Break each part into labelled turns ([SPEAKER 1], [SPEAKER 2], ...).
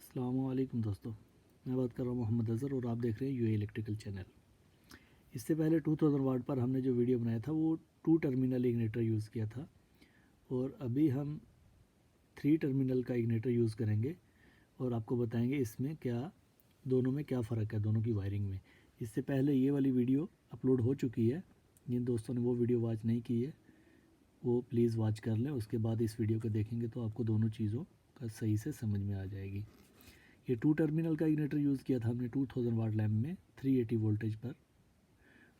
[SPEAKER 1] अस्सलामुअलैकुम दोस्तों, मैं बात कर रहा हूँ मोहम्मद अज़हर और आप देख रहे हैं यूए इलेक्ट्रिकल चैनल। इससे पहले 2000 वाट पर हमने जो वीडियो बनाया था वो 2 टर्मिनल इग्निटर यूज़ किया था और अभी हम 3 टर्मिनल का इग्निटर यूज़ करेंगे और आपको बताएंगे इसमें क्या दोनों में क्या फ़र्क है, दोनों की वायरिंग में। इससे पहले ये वाली वीडियो अपलोड हो चुकी है। जिन दोस्तों ने वो वीडियो वॉच नहीं की है वो प्लीज़ वॉच कर लें, उसके बाद इस वीडियो को देखेंगे तो आपको दोनों चीज़ों का सही से समझ में आ जाएगी। ये 2 टर्मिनल का इग्निटर यूज़ किया था हमने 2000 वाट लैम्प में 380 वोल्टेज पर,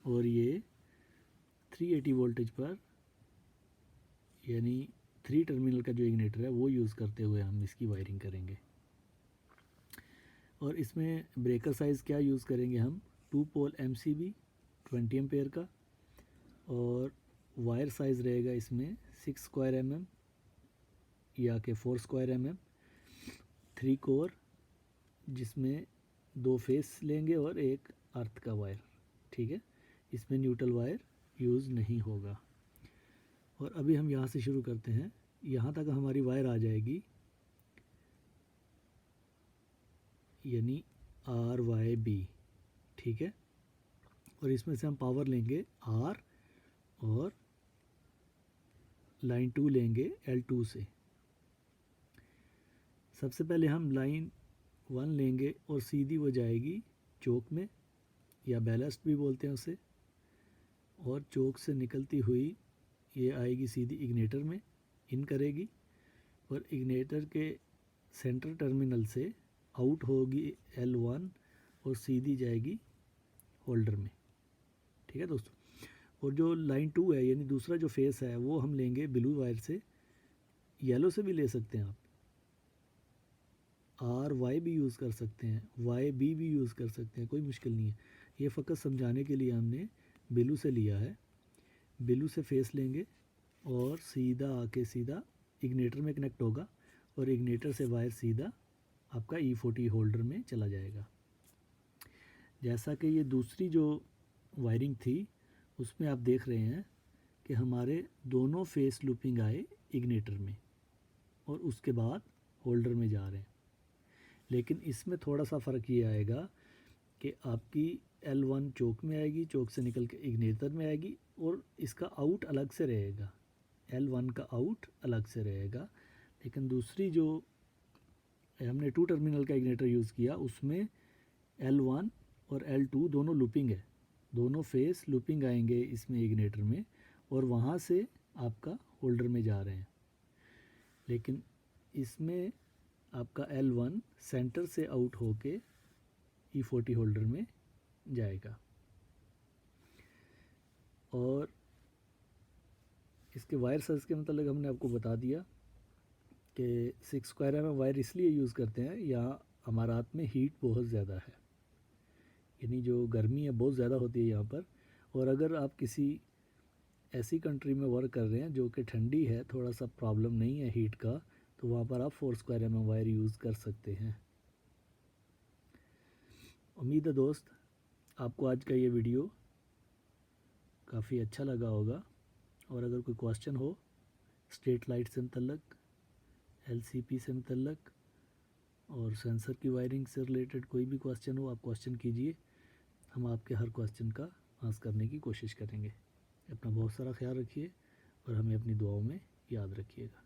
[SPEAKER 1] और ये 380 वोल्टेज पर यानी 3 टर्मिनल का जो इग्निटर है वो यूज़ करते हुए हम इसकी वायरिंग करेंगे। और इसमें ब्रेकर साइज़ क्या यूज़ करेंगे हम, 2 पोल MCB 20 एम्पेयर का, और वायर साइज़ रहेगा इसमें 6 स्क्वायर mm या के 4 स्क्वायर mm, 3 कोर जिसमें 2 फेस लेंगे और एक अर्थ का वायर। ठीक है, इसमें न्यूट्रल वायर यूज़ नहीं होगा। और अभी हम यहाँ से शुरू करते हैं, यहाँ तक हमारी वायर आ जाएगी यानी RYB। ठीक है, और इसमें से हम पावर लेंगे R और लाइन 2 लेंगे L2 से। सबसे पहले हम लाइन 1 लेंगे और सीधी वो जाएगी चोक में या बैलेस्ट भी बोलते हैं उसे, और चोक से निकलती हुई ये आएगी सीधी इग्निटर में इन करेगी और इग्निटर के सेंटर टर्मिनल से आउट होगी L1 और सीधी जाएगी होल्डर में। ठीक है दोस्तों, और जो लाइन 2 है यानी दूसरा जो फेस है वो हम लेंगे ब्लू वायर से, येलो से भी ले सकते हैं आप, RY भी यूज़ कर सकते हैं, YB भी यूज़ कर सकते हैं, कोई मुश्किल नहीं है। ये फ़कत समझाने के लिए हमने ब्लू से लिया है। ब्लू से फेस लेंगे और सीधा आके सीधा इग्निटर में कनेक्ट होगा और इग्निटर से वायर सीधा आपका E40 होल्डर में चला जाएगा। जैसा कि ये दूसरी जो वायरिंग थी उसमें आप देख रहे हैं कि हमारे दोनों फेस लूपिंग आए इग्निटर में और उसके बाद होल्डर में जा रहे हैं। लेकिन इसमें थोड़ा सा फ़र्क ये आएगा कि आपकी L1 चोक में आएगी, चोक से निकल के इग्निटर में आएगी और इसका आउट अलग से रहेगा, L1 का आउट अलग से रहेगा। लेकिन दूसरी जो हमने 2 टर्मिनल का इग्निटर यूज़ किया उसमें L1 और L2 दोनों लूपिंग है, दोनों फेस लूपिंग आएंगे इसमें इग्निटर में और वहाँ से आपका होल्डर में जा रहे हैं। लेकिन इसमें आपका L1 सेंटर से आउट होके E40 होल्डर में जाएगा। और इसके वायर साइज़ के मतलब हमने आपको बता दिया कि 6 स्क्वायर में वायर इसलिए यूज़ करते हैं, यहाँ हमारा हाथ में हीट बहुत ज़्यादा है, यानी जो गर्मी है बहुत ज़्यादा होती है यहाँ पर। और अगर आप किसी ऐसी कंट्री में वर्क कर रहे हैं जो कि ठंडी है, थोड़ा सा प्रॉब्लम नहीं है हीट का, तो वहाँ पर आप 4 स्क्वायर mm वायर यूज़ कर सकते हैं। उम्मीद है दोस्त आपको आज का ये वीडियो काफ़ी अच्छा लगा होगा। और अगर कोई क्वेश्चन हो स्ट्रीट लाइट से मुतल्लक, LCP से मुतल्लक और सेंसर की वायरिंग से रिलेटेड कोई भी क्वेश्चन हो, आप क्वेश्चन कीजिए, हम आपके हर क्वेश्चन का आंसर करने की कोशिश करेंगे। अपना बहुत सारा ख्याल रखिए और हमें अपनी दुआओं में याद रखिएगा।